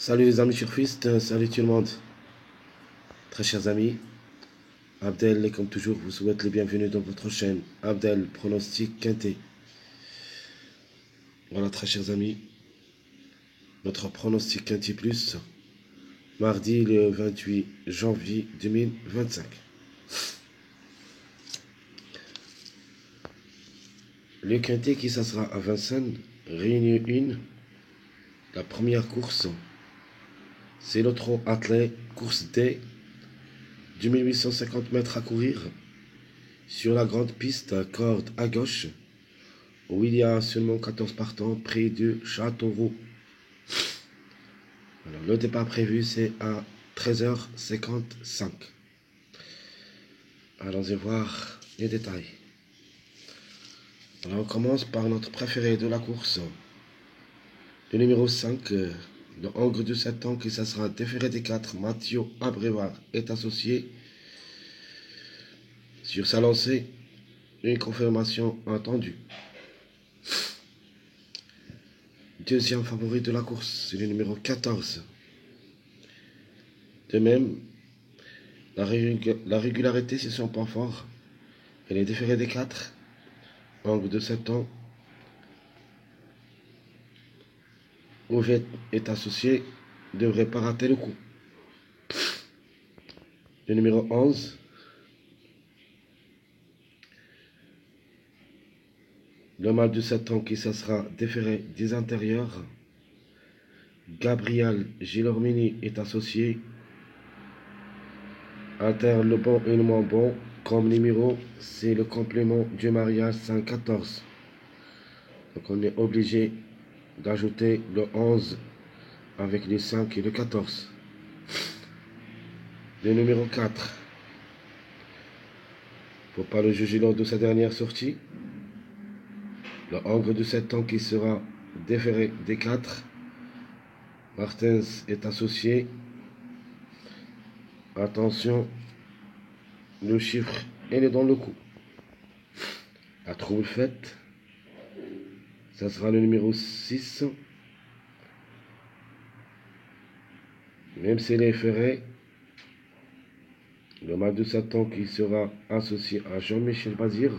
Salut les amis surfistes, salut tout le monde. Très chers amis, Abdel, comme toujours, vous souhaite les bienvenus dans votre chaîne. Abdel, pronostic quintet. Voilà, très chers amis, notre pronostic quintet plus, mardi le 28 janvier 2025. Le quintet qui ça sera à Vincennes, réunion 1, la première course, c'est le trot attelé, course D, 2850 mètres à courir, sur la grande piste, corde à gauche, où il y a seulement 14 partants près de Châteauroux. Alors, le départ prévu, c'est à 13h55. Allons-y voir les détails. Alors, on commence par notre préféré de la course. Le numéro 5, le Hongre de 7 ans, qui ça sera déféré des 4. Mathieu Abrévard est associé. Sur sa lancée, une confirmation attendue. Deuxième favori de la course, c'est le numéro 14. De même, la régularité, c'est son point fort. Elle est déférée des 4. Hongre de 7 ans. Ouvette est associé, ne devrait pas rater le coup. Le numéro 11. Le mâle de 7 ans qui ça sera déféré des intérieurs. Gabriel Gilormini est associé. Inter le bon et le moins bon. Comme numéro, c'est le complément du mariage 514. Donc on est obligé d'ajouter le 11 avec le 5 et le 14. Le numéro 4. Faut pas le juger lors de sa dernière sortie. Le Hongre de 7 ans qui sera déféré des 4. Martens est associé. Attention, le chiffre, il est dans le coup. La trouble faite, ça sera le numéro 6. Même s'il est ferré, le mâle de 7 ans qui sera associé à Jean-Michel Bazir.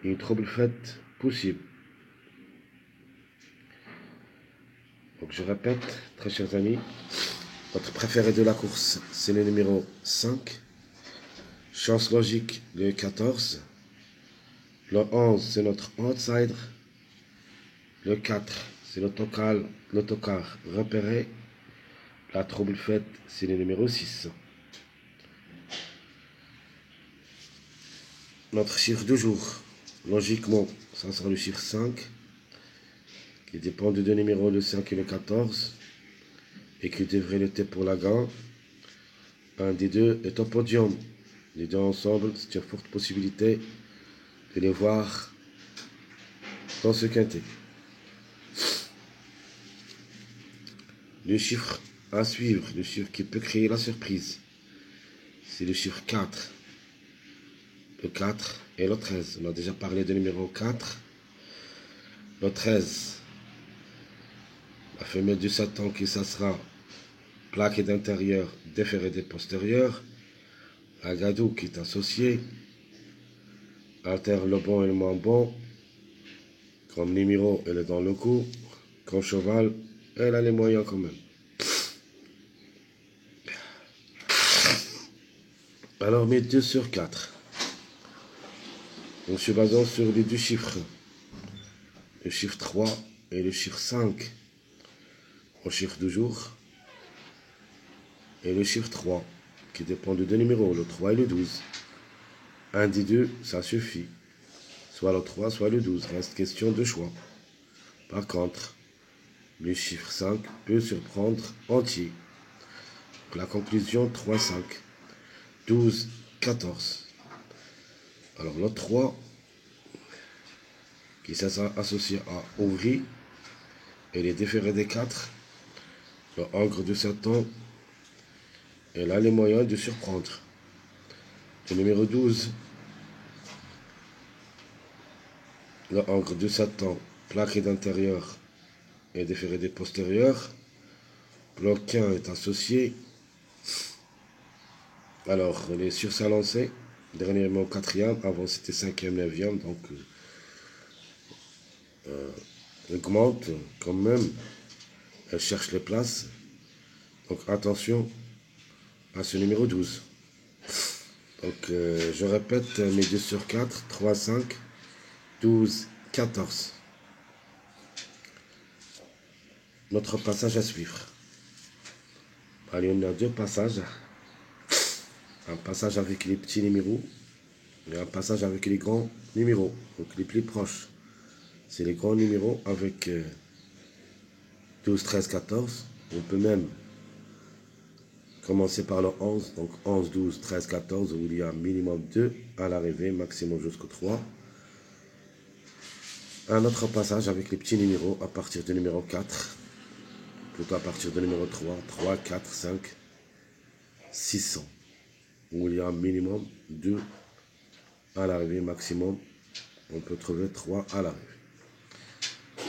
Une trouble faite possible. Donc je répète, très chers amis, notre préféré de la course, c'est le numéro 5. Chance logique, le 14. Le 11, c'est notre outsider. Le 4, c'est l'autocar repéré. La trouble faite, c'est le numéro 6. Notre chiffre de jour, logiquement, ça sera le chiffre 5, qui dépend de deux numéros, le 5 et le 14, et qui devrait l'être pour la gagne. Un des deux est au podium. Les deux ensemble, c'est une forte possibilité de les voir dans ce quintet. Le chiffre à suivre, le chiffre qui peut créer la surprise, c'est le chiffre 4. Le 4 et le 13. On a déjà parlé du numéro 4. Le 13. La femelle du Satan qui ça sera plaquée d'intérieur, déférée des postérieurs. La Gadou qui est associée. Alter le bon et le moins bon. Comme numéro, elle est dans le coup. Comme cheval, elle a les moyens quand même. Alors, mes 2 sur 4. Donc, je suis basant sur les deux chiffres. Le chiffre 3 et le chiffre 5. Au chiffre du jour. Et le chiffre 3, qui dépend de deux numéros, le 3 et le 12. Un des deux, ça suffit. Soit le 3, soit le 12. Reste question de choix. Par contre, le chiffre 5 peut surprendre entier. Donc, la conclusion, 3, 5. 12, 14. Alors, le 3, qui sera associé à Ouvry, et les déférés des 4, le Hongre de 7 ans, elle a les moyens de surprendre. Le numéro 12, le Hongre de 7 ans, plaqué d'intérieur et déféré des postérieurs. L'aucun est associé. Alors, les sur sa lancée, dernièrement quatrième, avant c'était cinquième, neuvième, donc augmente quand même, elle cherche les places. Donc attention à ce numéro 12. Donc je répète mes 2 sur 4, 3, 5, 12, 14. Notre passage à suivre. Allez, on a deux passages. Un passage avec les petits numéros et un passage avec les grands numéros, donc les plus proches. C'est les grands numéros avec 12, 13, 14. On peut même commencer par le 11, donc 11, 12, 13, 14, où il y a minimum 2 à l'arrivée, maximum jusqu'au 3. Un autre passage avec les petits numéros à partir du numéro 4, plutôt à partir du numéro 3, 3, 4, 5, 600, où il y a minimum 2 à l'arrivée, maximum, on peut trouver 3 à l'arrivée.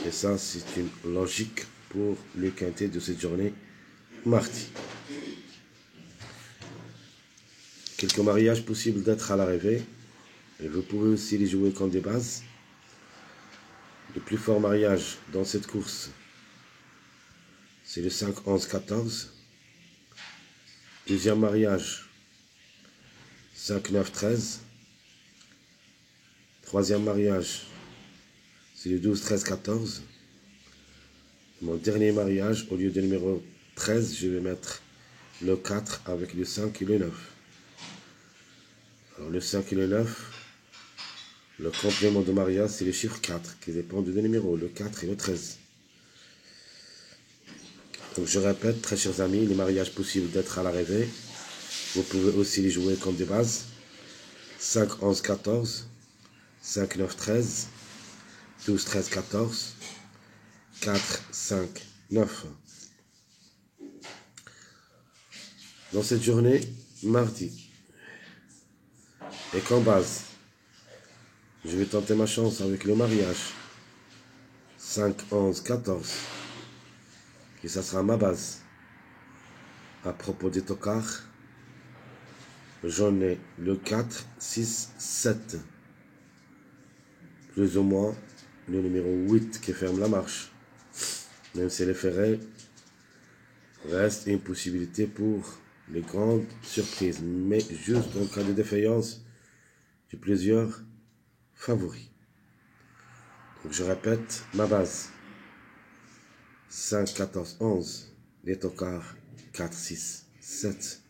Et ça, c'est une logique pour les quintés de cette journée mardi. Quelques mariages possibles d'être à l'arrivée. Et vous pouvez aussi les jouer comme des bases. Le plus fort mariage dans cette course, c'est le 5, 11, 14. Deuxième mariage, 5, 9, 13. Troisième mariage, c'est le 12, 13, 14. Mon dernier mariage, au lieu du numéro 13, je vais mettre le 4 avec le 5 et le 9. Alors le 5 et le 9, le complément de mariage, c'est le chiffre 4 qui dépend du numéro, le 4 et le 13. Donc je répète, très chers amis, les mariages possibles d'être à l'arrivée. Vous pouvez aussi les jouer comme des bases. 5, 11, 14, 5, 9, 13, 12, 13, 14, 4, 5, 9. Dans cette journée, mardi, et comme base, je vais tenter ma chance avec le mariage 5, 11, 14, et ça sera ma base. À propos des tocards, j'en ai le 4, 6, 7, plus ou moins le numéro 8 qui ferme la marche. Même si les ferrets reste une possibilité pour les grandes surprises, mais juste en cas de défaillance, j'ai plusieurs favoris. Donc je répète ma base 5, 14, 11, les tocards 4, 6, 7.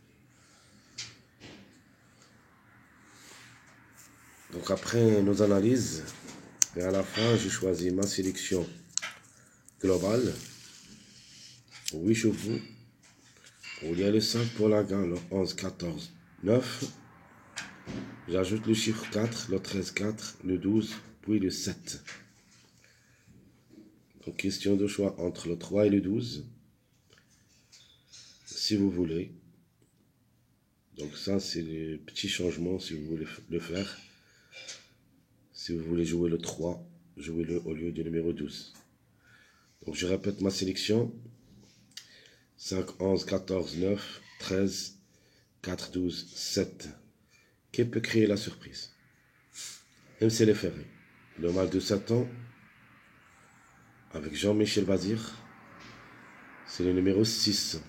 Donc après nos analyses, et à la fin, j'ai choisi ma sélection globale. 8 chevaux. Il y a le 5 pour la gain, le 11, 14, 9. J'ajoute le chiffre 4, le 13, 4, le 12, puis le 7. Donc question de choix entre le 3 et le 12. Si vous voulez. Donc ça, c'est les petits changements si vous voulez le faire. Si vous voulez jouer le 3, jouez-le au lieu du numéro 12. Donc je répète ma sélection. 5, 11, 14, 9, 13, 4, 12, 7. Qui peut créer la surprise? MC Les Ferrés. Le mâle de 7 ans, avec Jean-Michel Bazir, c'est le numéro 6.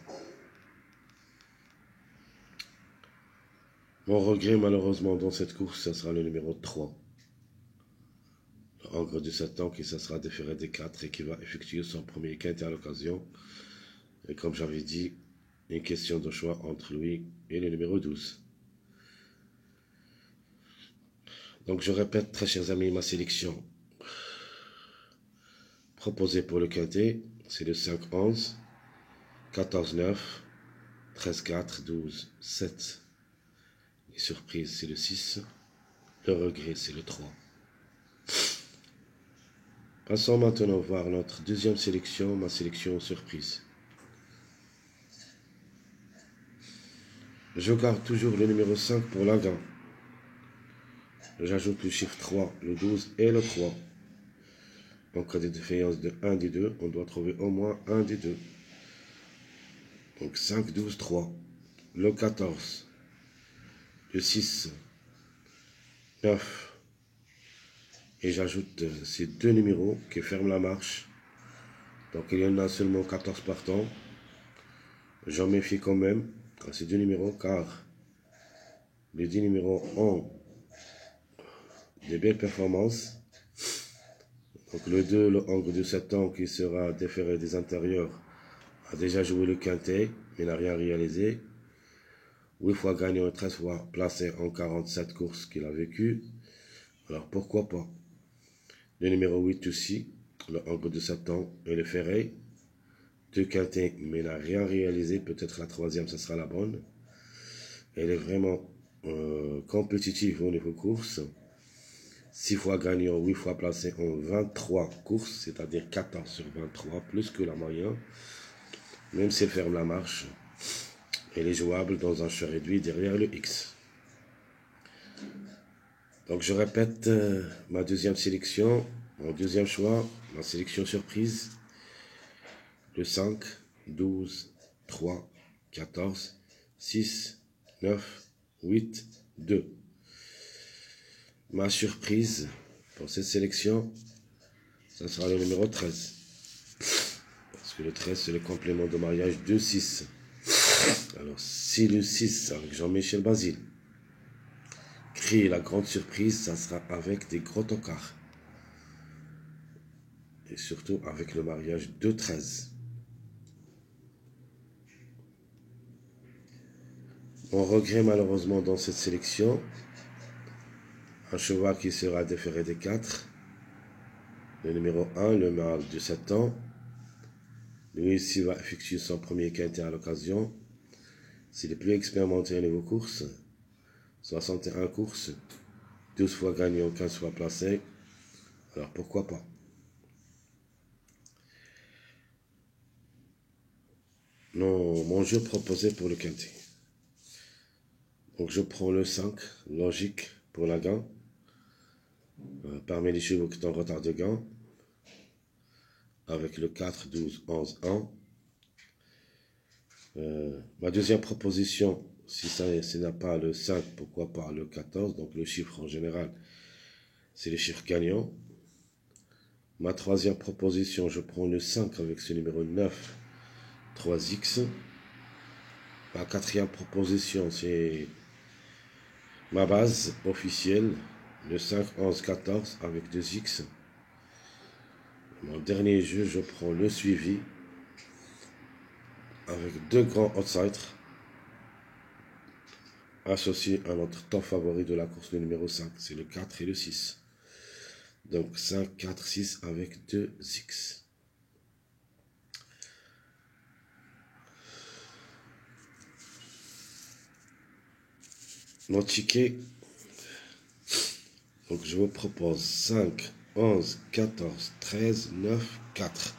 Mon regret, malheureusement, dans cette course, ce sera le numéro 3. Le Angre de 7 ans qui se sera déféré des 4 et qui va effectuer son premier quintet à l'occasion. Et comme j'avais dit, une question de choix entre lui et le numéro 12. Donc je répète, très chers amis, ma sélection proposée pour le quintet, c'est le 5, 11, 14, 9, 13, 4, 12, 7. Les surprises, c'est le 6. Le regret, c'est le 3. Passons maintenant voir notre deuxième sélection, ma sélection surprise. Je garde toujours le numéro 5 pour la gain. J'ajoute le chiffre 3, le 12 et le 3. En cas de défaillance de 1 des deux, on doit trouver au moins un des deux. Donc 5, 12, 3. Le 14. Le 6. 9. Et j'ajoute ces deux numéros qui ferment la marche. Donc il y en a seulement 14 partants. J'en méfie quand même à ces deux numéros car les 10 numéros ont des belles performances. Donc le 2, le Hongre de 7 ans qui sera déféré des intérieurs, a déjà joué le quintet mais n'a rien réalisé. 8 fois gagnant et 13 fois placé en 47 courses qu'il a vécues. Alors pourquoi pas. Le numéro 8 aussi, le Hongre de 7 ans et le ferré. 2 quintets mais n'a rien réalisé. Peut-être la troisième, ce sera la bonne. Elle est vraiment compétitive au niveau course. 6 fois gagnant, 8 fois placé en 23 courses, c'est-à-dire 14 sur 23, plus que la moyenne. Même si elle ferme la marche, elle est jouable dans un champ réduit derrière le X. Donc je répète ma deuxième sélection, mon deuxième choix, ma sélection surprise. Le 5, 12, 3, 14, 6, 9, 8, 2. Ma surprise pour cette sélection, ça sera le numéro 13. Parce que le 13, c'est le complément de mariage de 6. Alors, si le 6, avec Jean-Michel Basile, crée la grande surprise, ça sera avec des gros tocards. Et surtout avec le mariage de 13. On regrette malheureusement dans cette sélection un cheval qui sera déféré des 4. Le numéro 1, le mâle de 7 ans. Lui ici va effectuer son premier quintet à l'occasion. C'est le plus expérimenté au niveau course. 61 courses, 12 fois gagnant, 15 fois placé. Alors pourquoi pas. Non, mon jeu proposé pour le quintet. Donc je prends le 5, logique pour la gain. Parmi les chevaux qui sont en retard de gain. Avec le 4, 12, 11, 1. Ma deuxième proposition, si ça n'a pas le 5, pourquoi pas le 14. Donc le chiffre en général, c'est les chiffres gagnants. Ma troisième proposition, je prends le 5 avec ce numéro 9, 3X. Ma quatrième proposition, c'est ma base officielle, le 5, 11, 14 avec 2X. Mon dernier jeu, je prends le suivi avec deux grands outsiders associés à notre top favori de la course, le numéro 5, c'est le 4 et le 6. Donc 5, 4, 6 avec 2X. Mon ticket, donc je vous propose 5, 11, 14, 13, 9, 4.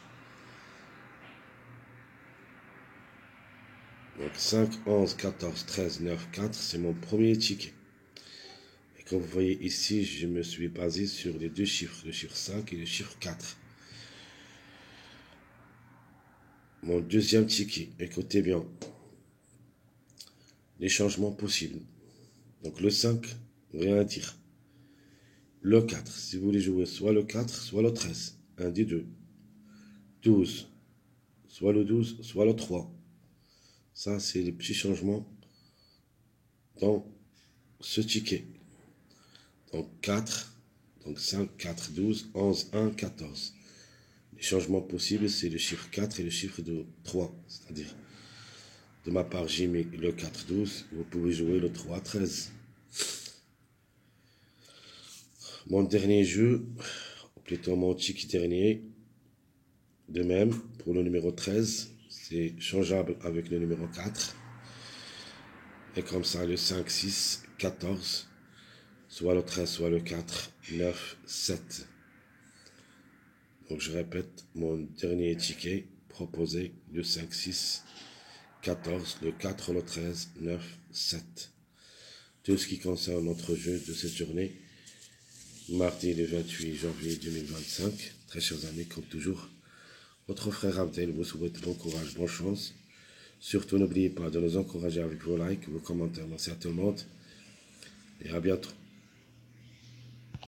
Donc 5, 11, 14, 13, 9, 4, c'est mon premier ticket. Et comme vous voyez ici, je me suis basé sur les deux chiffres, le chiffre 5 et le chiffre 4. Mon deuxième ticket, écoutez bien, les changements possibles. Donc le 5, rien à dire. Le 4, si vous voulez jouer soit le 4, soit le 13, un des deux. 12, soit le 12, soit le 3. Ça, c'est les petits changements dans ce ticket. Donc 4, donc 5, 4, 12, 11, 1, 14. Les changements possibles, c'est le chiffre 4 et le chiffre de 3. C'est-à-dire, de ma part, j'ai mis le 4, 12. Vous pouvez jouer le 3, 13. Mon dernier jeu, plutôt mon ticket dernier, de même, pour le numéro 13, c'est changeable avec le numéro 4. Et comme ça, le 5, 6, 14, soit le 13, soit le 4, 9, 7. Donc je répète, mon dernier ticket proposé, le 5, 6, 14, le 4, le 13, 9, 7. Tout ce qui concerne notre jeu de cette journée, mardi le 28 janvier 2025. Très chers amis, comme toujours, votre frère Abdel vous souhaite bon courage, bonne chance Surtout, n'oubliez pas de nous encourager avec vos likes, vos commentaires. Merci à tout le monde et à bientôt.